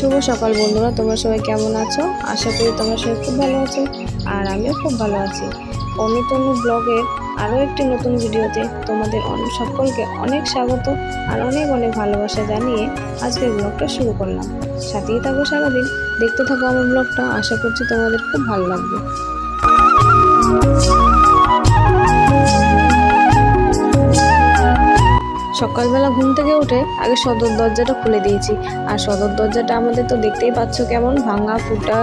শুভ সকাল বন্ধুরা, তোমরা সবাই কেমন আছো? আশা করি তোমরা সবাই খুব ভালো আছো আর আমিও খুব ভালো আছি। অনুতনু ব্লগের আরও একটি নতুন ভিডিওতে তোমাদের সকলকে অনেক স্বাগত আর অনেক অনেক ভালোবাসা জানিয়ে আজকের ব্লগটা শুরু করলাম। সাথেই থাকো সারাদিন, দেখতে থাকো আমার ব্লগটা। আশা করছি তোমাদের খুব ভালো লাগবে। সকালবেলা ঘুম থেকে উঠে আগে সদর দরজাটা খুলে দিয়েছি। আর সদর দরজাটা আমাদের তো দেখতেই পাচ্ছ কেমন ভাঙা ফুটা,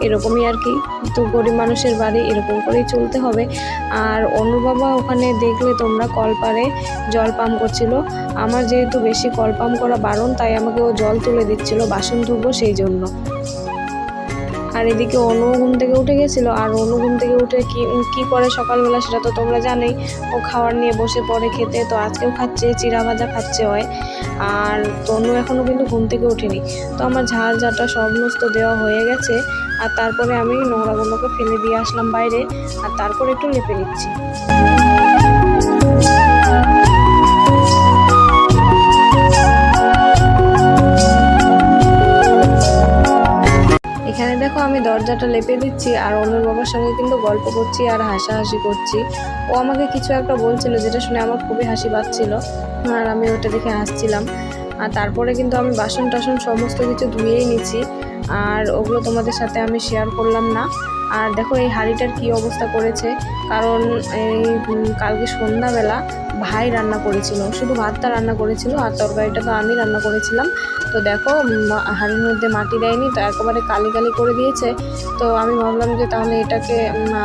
এরকমই আর কি। তো গরিব মানুষের বাড়ি, এরকম করেই চলতে হবে। আর অনুর বাবা ওখানে দেখলে তোমরা কলপারে জল পাম্প করছিল। আমার যেহেতু বেশি কল পাম্প করা বারণ, তাই আমাকে ও জল তুলে দিচ্ছিল বাসন ধুবো সেই জন্য। আর এদিকে অনু ঘুম থেকে উঠে গেছিল। আর অনু ঘুম থেকে উঠে কি করে সকালবেলা সেটা তো তোমরা জানোই। ও খাবার নিয়ে বসে পড়ে খেতে। তো আজকেও খাচ্ছে, চিড়া ভাজা খাচ্ছে হয়। আর তনু এখনও কিন্তু ঘুম থেকে ওঠেনি। তো আমার ঝাড় ঝাঁটা সমস্ত দেওয়া হয়ে গেছে। আর তারপরে আমি নোংরাগুলোকে ফেলে দিয়ে আসলাম বাইরে। আর তারপরে একটু লেপে নিচ্ছি। এখানে দেখো আমি দরজাটা লেপে দিচ্ছি আর অনুর বাবার সঙ্গে কিন্তু গল্প করছি আর হাসাহাসি করছি। ও আমাকে কিছু একটা বলছিল, যেটা শুনে আমার খুবই হাসি পাচ্ছিল আর আমি ওটা দেখে হাসছিলাম। আর তারপরে কিন্তু আমি বাসন টাসন সমস্ত কিছু ধুয়েই নিচ্ছি। আর ওগুলো তোমাদের সাথে আমি শেয়ার করলাম না। আর দেখো এই হাঁড়িটার কি অবস্থা করেছে, কারণ এই কালকে সন্ধ্যাবেলা ভাই রান্না করেছিল, শুধু ভাতটা রান্না করেছিল আর তরকারিটা তো আমি রান্না করেছিলাম। তো দেখো হাঁড়ির মধ্যে মাটি দেয়নি, তো একেবারে কালি কালি করে দিয়েছে। তো আমি ভাবলাম যে তাহলে এটাকে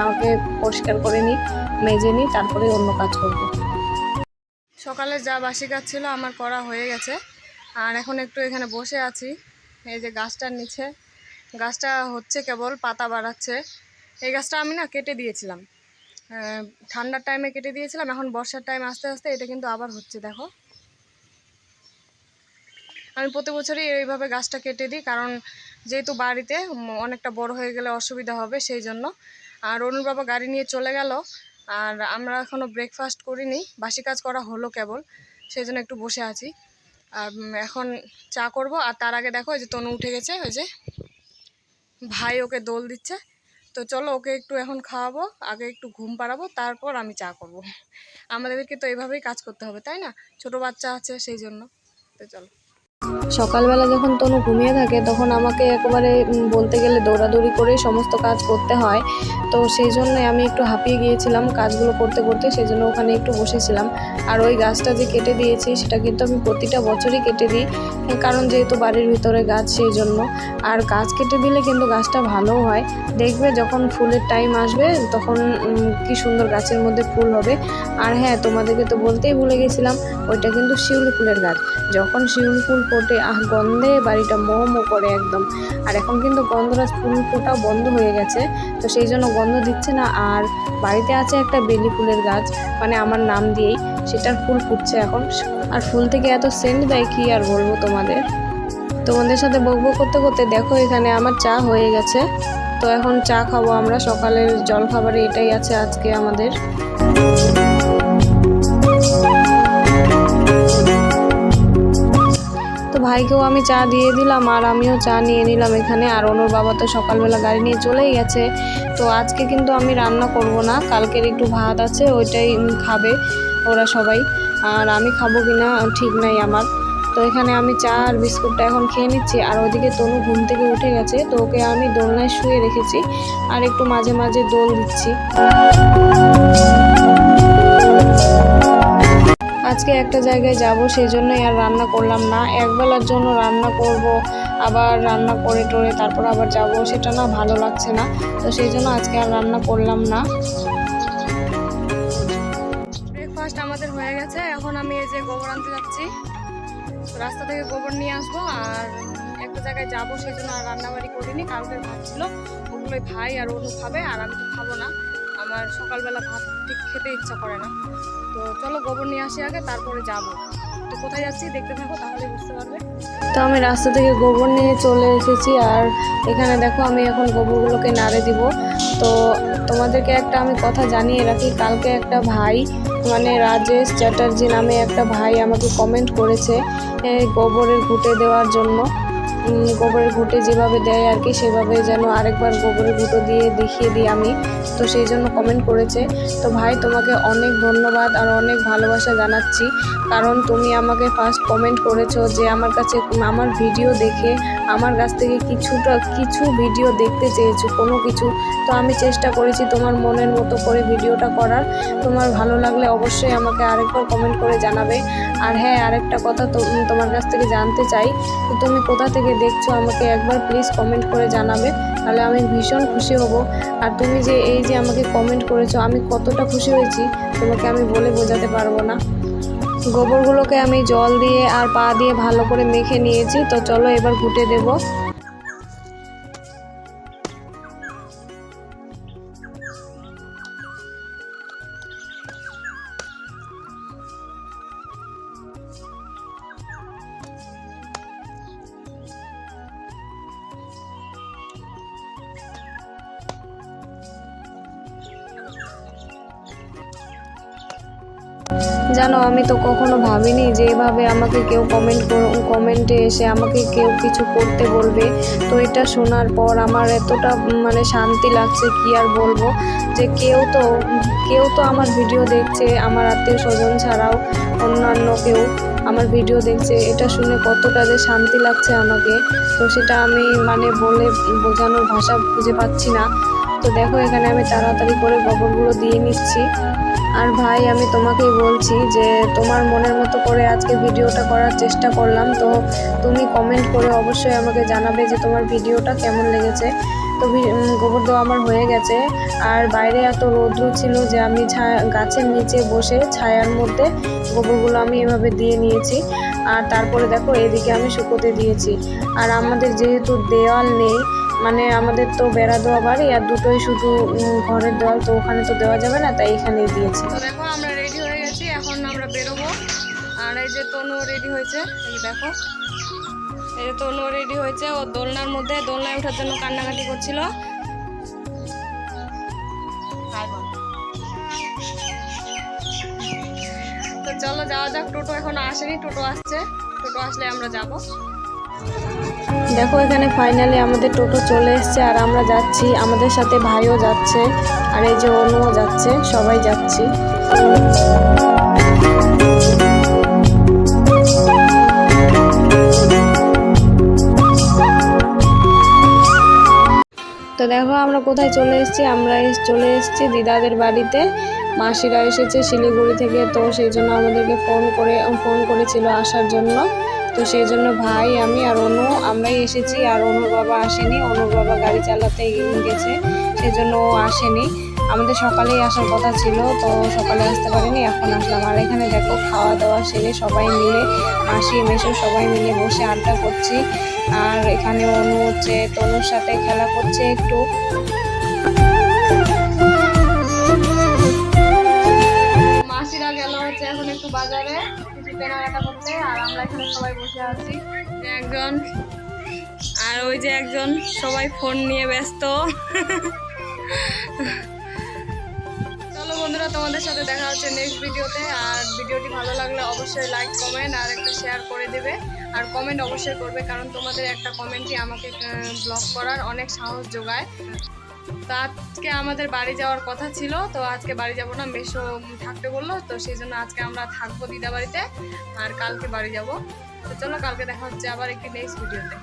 আগে পরিষ্কার করে নিই, মেজে নিই, তারপরে অন্য কাজ করব। সকালে যা বাসি কাজ ছিল আমার করা হয়ে গেছে। আর এখন একটু এখানে বসে আছি এই যে গাছটার নিচে। গাছটা হচ্ছে কেবল পাতা বাড়াচ্ছে। এই গাছটা আমি না কেটে দিয়েছিলাম, ঠান্ডার টাইমে কেটে দিয়েছিলাম। এখন বর্ষার টাইম আস্তে আস্তে এটা কিন্তু আবার হচ্ছে। দেখো আমি প্রতি বছরই এইভাবে গাছটা কেটে দিই, কারণ যেহেতু বাড়িতে অনেকটা বড় হয়ে গেলে অসুবিধা হবে সেই জন্য। আর অনুর বাবা গাড়ি নিয়ে চলে গেল। আর আমরা এখনও ব্রেকফাস্ট করিনি, বাসি কাজ করা হলো কেবল, সেই জন্য একটু বসে আছি। আর এখন চা করব। আর তার আগে দেখো ওই যে তনু উঠে গেছে, ওই যে ভাই ওকে দোল দিচ্ছে। তো চলো ওকে একটু এখন খাওয়াবো, আগে একটু ঘুম পাড়াবো, তারপর আমি চা করব। আমাদেরকে তো এইভাবেই কাজ করতে হবে, তাই না? ছোটো বাচ্চা আছে সেই জন্য। তো চলো। সকালবেলা যখন তনু ঘুমিয়ে থাকে তখন আমাকে একেবারে বলতে গেলে দৌড়াদৌড়ি করেই সমস্ত কাজ করতে হয়। তো সেই জন্যই আমি একটু হাঁপিয়ে গিয়েছিলাম কাজগুলো করতে করতে, সেই জন্য ওখানে একটু বসেছিলাম। আর ওই গাছটা যে কেটে দিয়েছি সেটা কিন্তু আমি প্রতিটা বছরই কেটে দিই, কারণ যেহেতু বাড়ির ভিতরে গাছ সেই জন্য। আর গাছ কেটে দিলে কিন্তু গাছটা ভালোও হয়। দেখবে যখন ফুলের টাইম আসবে তখন কি সুন্দর গাছের মধ্যে ফুল হবে। আর হ্যাঁ, তোমাদেরকে তো বলতেই ভুলে গেছিলাম, ওইটা কিন্তু শিউলি ফুলের গাছ। যখন শিউলি ফুল ফোটে গন্ধে বাড়িটা মোমো করে একদম। আর এখন কিন্তু গন্ধরাজ ফুল ফোটাও বন্ধ হয়ে গেছে, তো সেই জন্য গন্ধ দিচ্ছে না। আর বাড়িতে আছে একটা বেলি ফুলের গাছ, মানে আমার নাম দিয়েই, সেটার ফুল ফুটছে এখন। আর ফুল থেকে এত সেন্ট দেয় কি আর বলবো তোমাদের সাথে বকবক করতে করতে দেখো এখানে আমার চা হয়ে গেছে। তো এখন চা খাবো আমরা, সকালের জলখাবারে এটাই আছে আজকে আমাদের। তো ভাইকেও আমি চা দিয়ে দিলাম আর আমিও চা নিয়ে নিলাম এখানে। আর অনুর বাবা তো সকালবেলা গাড়ি নিয়ে চলেই গেছে। তো আজকে কিন্তু আমি রান্না করব না, কালকের একটু ভাত আছে ওইটাই খাবে ওরা সবাই। আর আমি খাবো কিনা ঠিক নাই আমার। তো এখানে আমি চা আর বিস্কুটটা এখন খেয়ে নিচ্ছি। আর ওদিকে তনু ঘুম থেকে উঠে গেছে, তো ওকে আমি দোলনায় শুয়ে রেখেছি আর একটু মাঝে মাঝে দোল দিচ্ছি। আজকে একটা জায়গায় যাব, সেই জন্যই আর রান্না করলাম না। একবেলার জন্য রান্না করব, আবার রান্না করে টোরে তারপর আবার যাব, সেটা না ভালো লাগছে না। তো সেই জন্য আজকে আর রান্না করলাম না। ব্রেকফাস্ট আমাদের হয়ে গেছে। এখন আমি এই যে গোবর আনতে যাচ্ছি, রাস্তা থেকে গোবর নিয়ে আসবো। আর একটা জায়গায় যাব, সেই জন্য আর রান্নাবাড়ি করিনি। কালকের ভাত ছিল, ওগুলোই ভাই আর অনু খাবে, আর আমি তো খাবো না। আমার সকালবেলা ভাত ঠিক খেতে ইচ্ছা করে না। তো চলো গোবর নিয়ে আসি আগে, তারপরে যাব। তো কোথায় যাচ্ছি দেখতে থাকো, তাহলে বুঝতে পারবে। তো আমি রাস্তা থেকে গোবর নিয়ে চলে এসেছি। আর এখানে দেখো আমি এখন গোবরগুলোকে নাড়ে দিব। তো তোমাদেরকে একটা আমি কথা জানিয়ে রাখি, কালকে একটা ভাই, মানে রাজেশ চ্যাটার্জি নামে একটা ভাই আমাকে কমেন্ট করেছে গোবরের ঘুঁটে দেওয়ার জন্য। গোবরের ঘুঁটে যেভাবে দেয় আর কি, সেভাবে যেন আরেকবার গোবরের ঘুঁটো দিয়ে দেখিয়ে দিই আমি। তো সেই জন্য কমেন্ট করেছে। তো ভাই তোমাকে অনেক ধন্যবাদ আর অনেক ভালোবাসা জানাচ্ছি, কারণ তুমি আমাকে ফার্স্ট কমেন্ট করেছো যে আমার কাছে আমার ভিডিও দেখে আমার কাছ থেকে কিছু ভিডিও দেখতে চেয়েছো কোনো কিছু। তো আমি চেষ্টা করেছি তোমার মনের মতো করে ভিডিওটা করার। তোমার ভালো লাগলে অবশ্যই আমাকে আরেকবার কমেন্ট করে জানাবে। আর হ্যাঁ, আরেকটা কথা তোমার কাছ থেকে জানতে চাই, তো তুমি কোথা থেকে দেখছো আমাকে একবার প্লিজ কমেন্ট করে জানাবে, তাহলে আমি ভীষণ খুশি হব। আর তুমি যে এই যে আমাকে কমেন্ট করেছো, আমি কতটা খুশি হয়েছি তোমাকে আমি বলে বোঝাতে পারবো না। গোবরগুলোকে আমি জল দিয়ে আর পা দিয়ে ভালো করে মেখে নিয়েছি। তো চলো এবার ঘুঁটে দেবো। জানো, আমি তো কখনো ভাবিনি যে এভাবে আমাকে কেউ কমেন্টে এসে আমাকে কেউ কিছু করতে বলবে। তো এটা শোনার পর আমার এতটা মানে শান্তি লাগছে, কি আর বলবো, যে কেউ তো আমার ভিডিও দেখছে, আমার আত্মীয় স্বজন ছাড়াও অন্যান্য কেউ আমার ভিডিও দেখছে। এটা শুনে কতটা যে শান্তি লাগছে আমাকে, তো সেটা আমি মানে বলে বোঝানোর ভাষা খুঁজে পাচ্ছি না। তো দেখো, এখানে আমি তাড়াতাড়ি করে গোবরগুলো দিয়ে নিচ্ছি। আর ভাই, আমি তোমাকেই বলছি যে তোমার মনের মতো করে আজকে ভিডিওটা করার চেষ্টা করলাম। তো তুমি কমেন্ট করে অবশ্যই আমাকে জানাবে যে তোমার ভিডিওটা কেমন লেগেছে। তো গোবর দেওয়া আমার হয়ে গেছে। আর বাইরে এত রৌদ্র ছিল যে আমি গাছের নিচে বসে ছায়ার মধ্যে গোবরগুলো আমি এভাবে দিয়ে নিয়েছি। আর তারপরে দেখো, এদিকে আমি শুকোতে দিয়েছি। আর আমাদের যেহেতু দেওয়াল নেই, মানে আমাদের তো বেড়া দেওয়া বাড়ি আর দুটোই শুধু ঘরের দেওয়াল, তো ওখানে তো দেওয়া যাবে না, তাই এখানেই দিয়েছি। তো দেখো, আমরা রেডি হয়ে গেছি, এখন আমরা বেরোবো। আর এই যে তনু রেডি হয়েছে, এই দেখো, এই যে তনু রেডি হয়েছে। ও দোলনায় ওঠার জন্য কান্নাকাটি করছিল। তো চলো যাওয়া যাক। টোটো এখনো আসেনি, টোটো আসছে, টোটো আসলে আমরা যাব। দেখো, এখানে ফাইনালি আমাদের টোটো চলে এসছে আর আমরা যাচ্ছি। আমাদের সাথে ভাইও যাচ্ছে, আর এই যে অনুও যাচ্ছে, সবাই যাচ্ছি। তো দেখো, আমরা কোথায় চলে এসেছি, আমরা চলে এসেছি দিদাদের বাড়িতে। মাসিরা এসেছে শিলিগুড়ি থেকে, তো সেই জন্য আমাদেরকে ফোন করেছিল আসার জন্য। তো সেই জন্য ভাই, আমি আর অনু আমরাই এসেছি। আর অনুর বাবা আসেনি, অনুর বাবা গাড়ি চালাতে গেছে, সেই জন্য ও আসেনি। আমাদের সকালেই আসার কথা ছিল, তো সকালে আসতে পারিনি, এখন আসলাম। আর এখানে দেখো, খাওয়া দাওয়া সেরে সবাই মিলে, মাসি মেশো সবাই মিলে বসে আড্ডা করছি। আর এখানে অনু তনুর সাথে খেলা করছে একটু। মাসিরা গেল এখন একটু বাজারে কিছু কেনাকাটা করতে, আর আমরা এখানে সবাই বসে আছি। একজন আর ওই যে একজন, সবাই ফোন নিয়ে ব্যস্ত। চলো বন্ধুরা, তোমাদের সাথে দেখা হচ্ছে নেক্সট ভিডিওতে। আর ভিডিওটি ভালো লাগলে অবশ্যই লাইক, কমেন্ট আর একটা শেয়ার করে দেবে। আর কমেন্ট অবশ্যই করবে, কারণ তোমাদের একটা কমেন্টই আমাকে ব্লগ করার অনেক সাহস যোগায়। তো আজকে আমাদের বাড়ি যাওয়ার কথা ছিল, তো আজকে বাড়ি যাব না, মেশো থাকতে বললো, তো সেই জন্য আজকে আমরা থাকবো দিদা বাড়িতে, আর কালকে বাড়ি যাব। তো চলো, কালকে দেখা হচ্ছে আবার একটি নেক্সট ভিডিওতে।